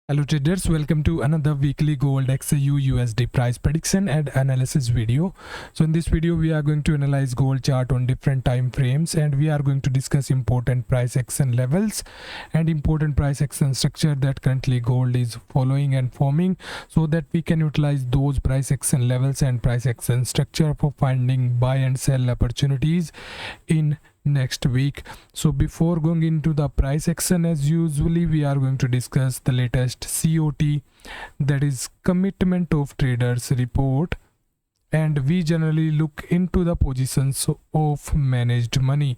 Hello traders, welcome to another weekly gold XAUUSD price prediction and analysis video. So in this video we are going to analyze gold chart on different time frames, and we are going to discuss important price action levels and important price action structure that currently gold is following and forming, so that we can utilize those price action levels and price action structure for finding buy and sell opportunities in next week. So before going into the price action, as usually we are going to discuss the latest COT, that is commitment of traders report, and we generally look into the positions of managed money.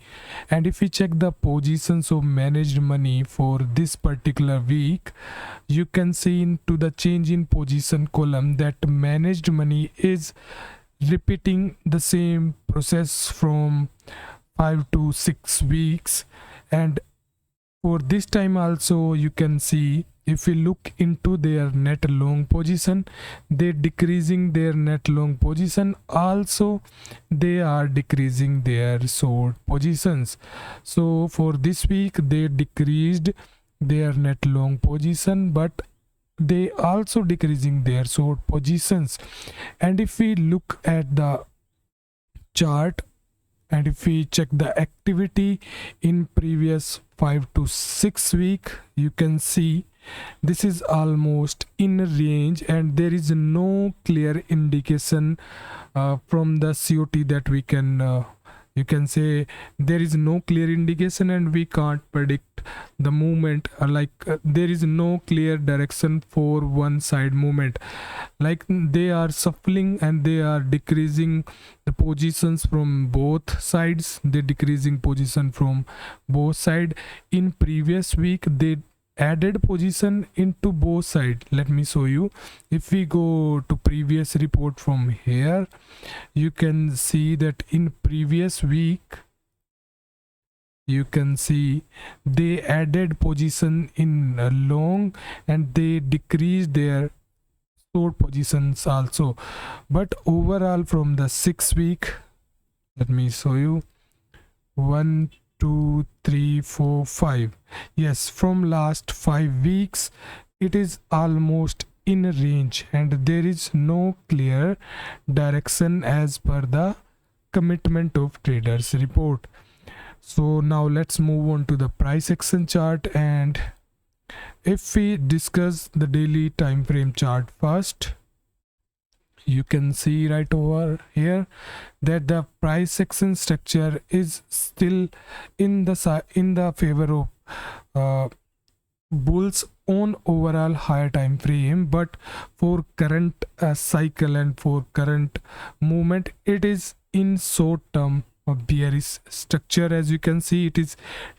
And if we check the positions of managed money for this particular week, you can see into the change in position column that managed money is repeating the same process from 5 to 6 weeks. And for this time also, you can see, if we look into their net long position, they're decreasing their net long position, also they are decreasing their short positions. So for this week they decreased their net long position, but they also decreasing their short positions. And if we look at the chart, and if we check the activity in previous 5 to 6 week, you can see this is almost in range, and there is no clear indication from the COT that we can you can say there is no clear indication, and we can't predict the movement, there is no clear direction for one side movement. Like they are shuffling and they are decreasing the positions from both sides. They're decreasing position from both side. In previous week they added position into both sides. Let me show you. If we go to previous report from here, you can see that in previous week, you can see they added position in long and they decreased their short positions also. But overall from the 6 week, let me show you, 1 2 3 4 5, yes, from last 5 weeks it is almost in range, and there is no clear direction as per the commitment of traders report. So now let's move on to the price action chart. And if we discuss the daily time frame chart first, you can see right over here that the price action structure is still in the favor of bulls on overall higher time frame, but for current cycle and for current movement, it is in short term bearish structure. As you can see, it is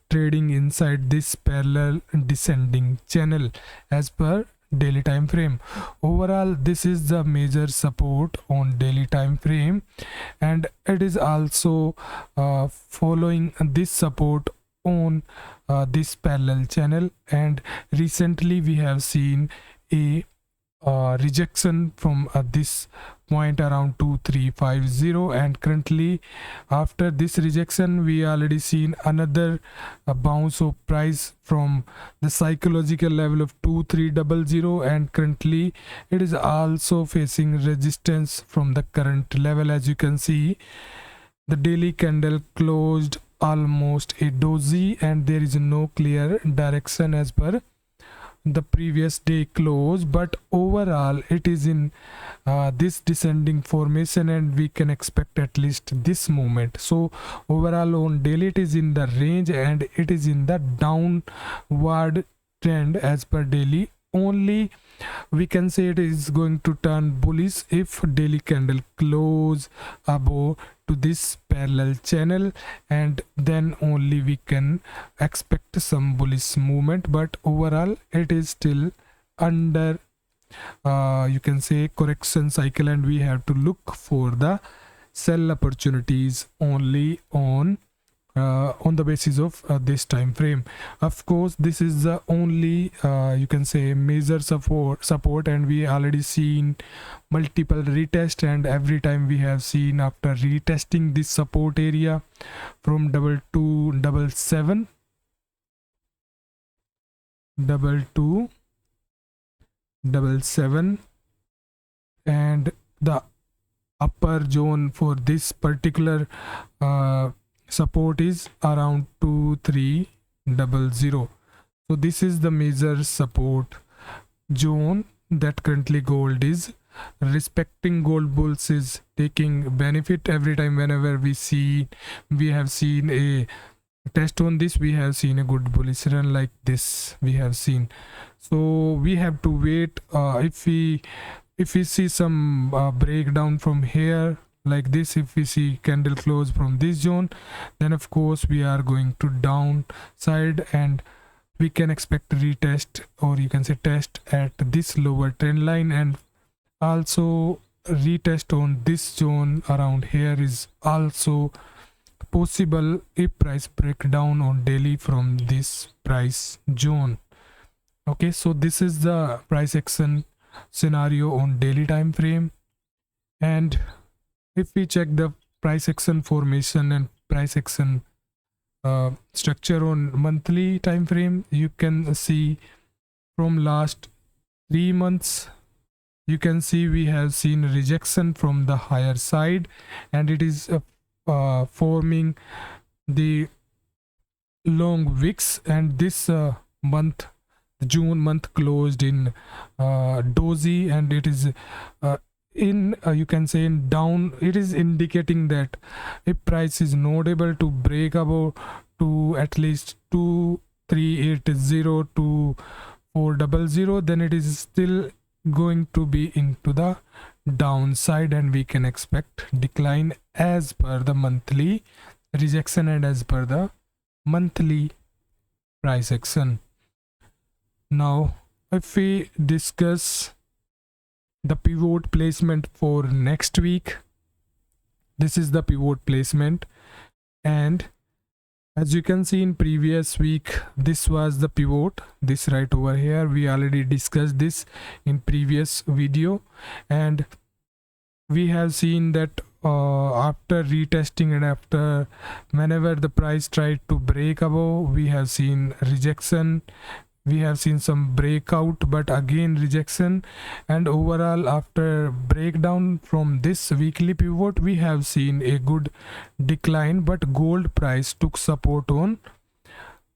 trading inside this parallel descending channel as per daily time frame. Overall, this is the major support on daily time frame, and it is also following this support on this parallel channel. And recently we have seen a rejection from this point around 2350, and currently after this rejection we already seen another bounce of price from the psychological level of 2300, and currently it is also facing resistance from the current level. As you can see, the daily candle closed almost a dozy, and there is no clear direction as per the previous day close, but overall it is in this descending formation, and we can expect at least this movement. So overall on daily it is in the range, and it is in the downward trend as per daily. Only we can say it is going to turn bullish if daily candle close above to this parallel channel, and then only we can expect some bullish movement. But overall it is still under you can say correction cycle, and we have to look for the sell opportunities only on the basis of this time frame. Of course, this is the only you can say major support, and we already seen multiple retest, and every time we have seen after retesting this support area from 2277, 277, and the upper zone for this particular support is around 2300. So this is the major support zone that currently gold is respecting. Gold bulls is taking benefit every time whenever we have seen a test on this, we have seen a good bullish run like this we have seen. So we have to wait. If we see some breakdown from here like this, if we see candle close from this zone, then of course we are going to downside, and we can expect retest, or you can say test at this lower trend line, and also retest on this zone around here is also possible if price breakdown on daily from this price zone. Okay, so this is the price action scenario on daily time frame. And if we check the price action formation and price action structure on monthly time frame, you can see from last 3 months, you can see we have seen rejection from the higher side, and it is forming the long wicks. And this month, June month, closed in doji, and it is in you can say in down. It is indicating that if price is not able to break above to at least 2380 to 400, then it is still going to be into the downside, and we can expect decline as per the monthly rejection and as per the monthly price action. Now if we discuss the pivot placement for next week, this is the pivot placement, and as you can see in previous week, this was the pivot, this right over here. We already discussed this in previous video, and we have seen that after retesting and after whenever the price tried to break above, we have seen rejection, we have seen some breakout, but again rejection, and overall after breakdown from this weekly pivot, we have seen a good decline. But gold price took support on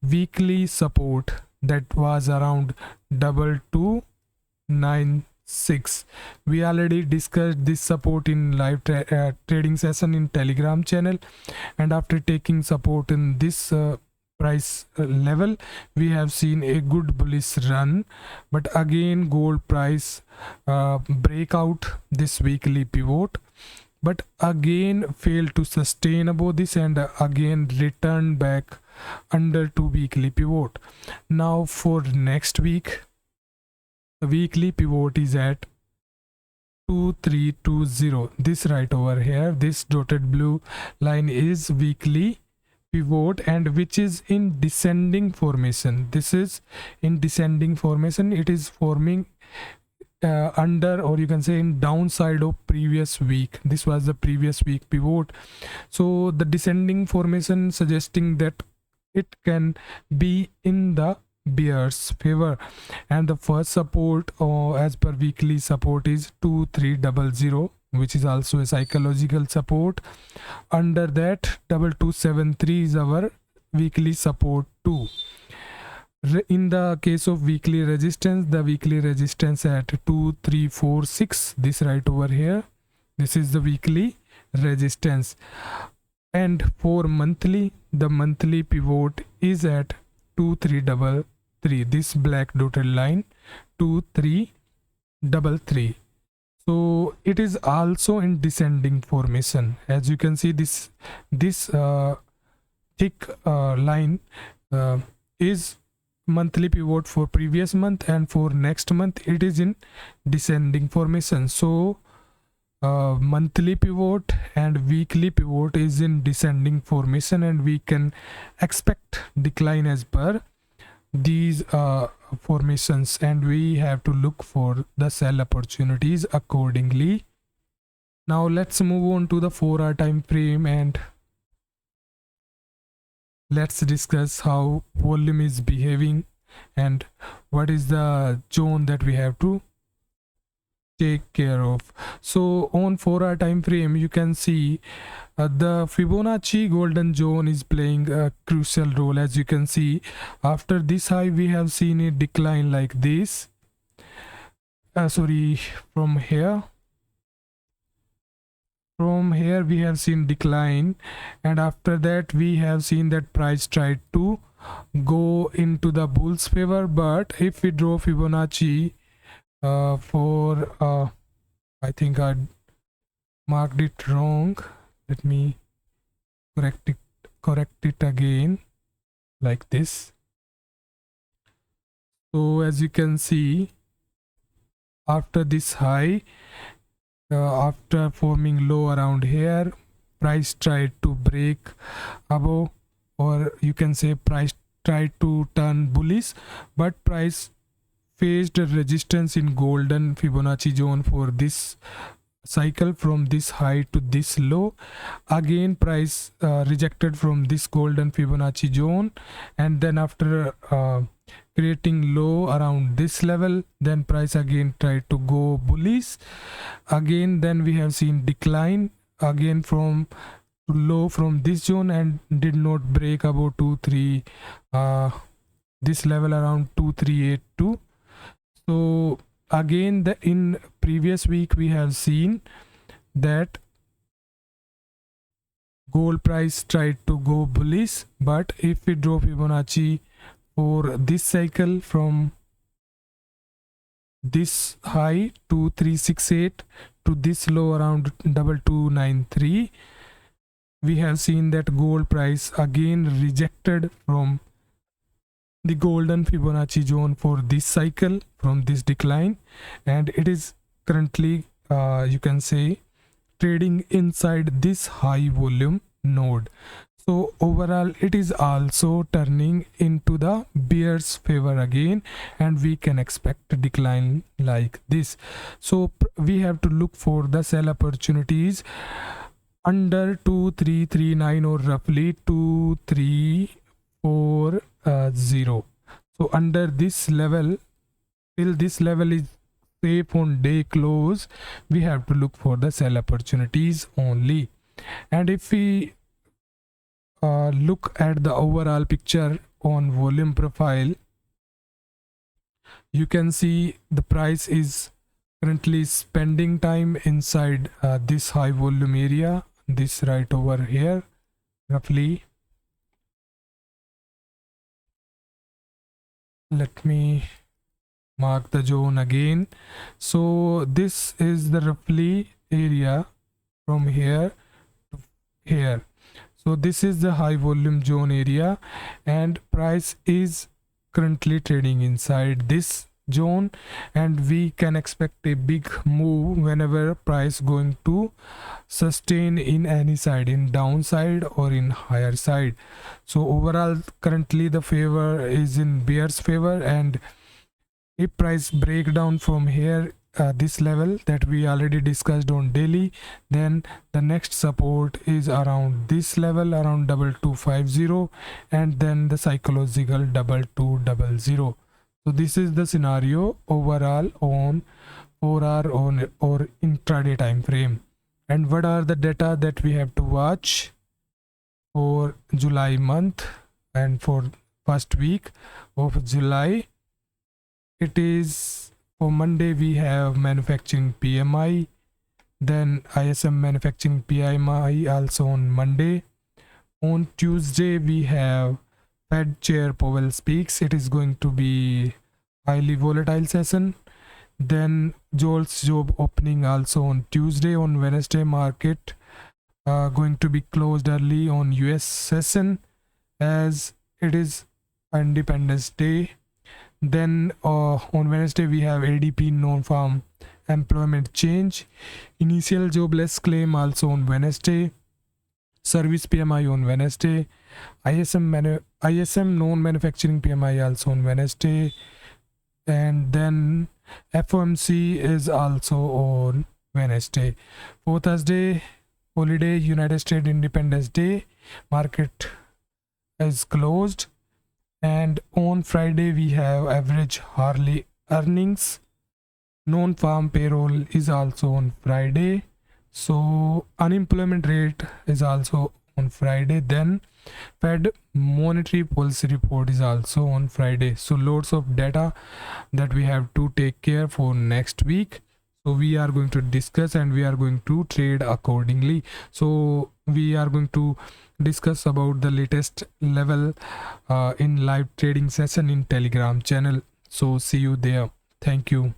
weekly support that was around 2296. We already discussed this support in live trading session in Telegram channel, and after taking support in this price level, we have seen a good bullish run. But again gold price breakout this weekly pivot, but again failed to sustain above this, and again return back under to weekly pivot. Now for next week, the weekly pivot is at 2320. This right over here, this dotted blue line is weekly pivot, and which is in descending formation. This is in descending formation. It is forming under, or you can say in downside of previous week. This was the previous week pivot. So the descending formation suggesting that it can be in the bear's favor, and the first support as per weekly support is 2300, which is also a psychological support. Under that 2273 is our weekly support too. In the case of weekly resistance, the weekly resistance at 2346, this right over here, this is the weekly resistance. And for monthly, the monthly pivot is at 2333, this black dotted line, 2333. So it is also in descending formation. As you can see, this thick line is monthly pivot for previous month, and for next month it is in descending formation. So monthly pivot and weekly pivot is in descending formation, and we can expect decline as per these formations, and we have to look for the sell opportunities accordingly. Now let's move on to the 4-hour time frame, and let's discuss how volume is behaving and what is the zone that we have to take care of. So on 4-hour time frame, you can see the Fibonacci golden zone is playing a crucial role. As you can see, after this high we have seen a decline like this. From here we have seen decline, and after that we have seen that price tried to go into the bull's favor. But if we draw Fibonacci I think I marked it wrong. Let me correct it again like this. So as you can see, after this high, after forming low around here, price tried to break above, or you can say price tried to turn bullish, but price faced a resistance in golden Fibonacci zone for this cycle from this high to this low. Again price rejected from this golden Fibonacci zone, and then after creating low around this level, then price again tried to go bullish again. Then we have seen decline again from low from this zone and did not break above 2-3 this level around 2382. So again, in previous week we have seen that gold price tried to go bullish, but if we draw Fibonacci for this cycle from this high 2368 to this low around 2293, we have seen that gold price again rejected from the golden Fibonacci zone for this cycle from this decline, and it is currently you can say trading inside this high volume node. So overall it is also turning into the bear's favor again, and we can expect a decline like this. So we have to look for the sell opportunities under 2339 or roughly 2340. So under this level, till this level is safe on day close, we have to look for the sell opportunities only. And if we look at the overall picture on volume profile, you can see the price is currently spending time inside this high volume area, this right over here roughly. Let me mark the zone again. So this is the roughly area from here to here. So this is the high volume zone area, and price is currently trading inside this zone, and we can expect a big move whenever price going to sustain in any side, in downside or in higher side. So overall currently the favor is in bear's favor, and if price break down from here this level that we already discussed on daily, then the next support is around this level around 2250, and then the psychological 2200. So this is the scenario overall on 4-hour on or intraday time frame. And what are the data that we have to watch for July month and for first week of July? It is for Monday we have manufacturing PMI, then ISM manufacturing PMI also on Monday. On Tuesday we have Fed Chair Powell speaks. It is going to be highly volatile session. Then Joel's job opening also on Tuesday. On Wednesday market going to be closed early on US session as it is Independence Day. Then on Wednesday we have ADP non-farm employment change, initial jobless claim also on Wednesday, service PMI on Wednesday, ISM non-manufacturing PMI also on Wednesday, and then FOMC is also on Wednesday. For Thursday holiday, United States Independence Day, market is closed. And on Friday we have average hourly earnings Non-farm payroll is also on Friday. So unemployment rate is also on Friday. Then Fed monetary policy report is also on Friday. So loads of data that we have to take care for next week. So we are going to discuss and we are going to trade accordingly. So we are going to discuss about the latest level in live trading session in Telegram channel. So see you there. Thank you.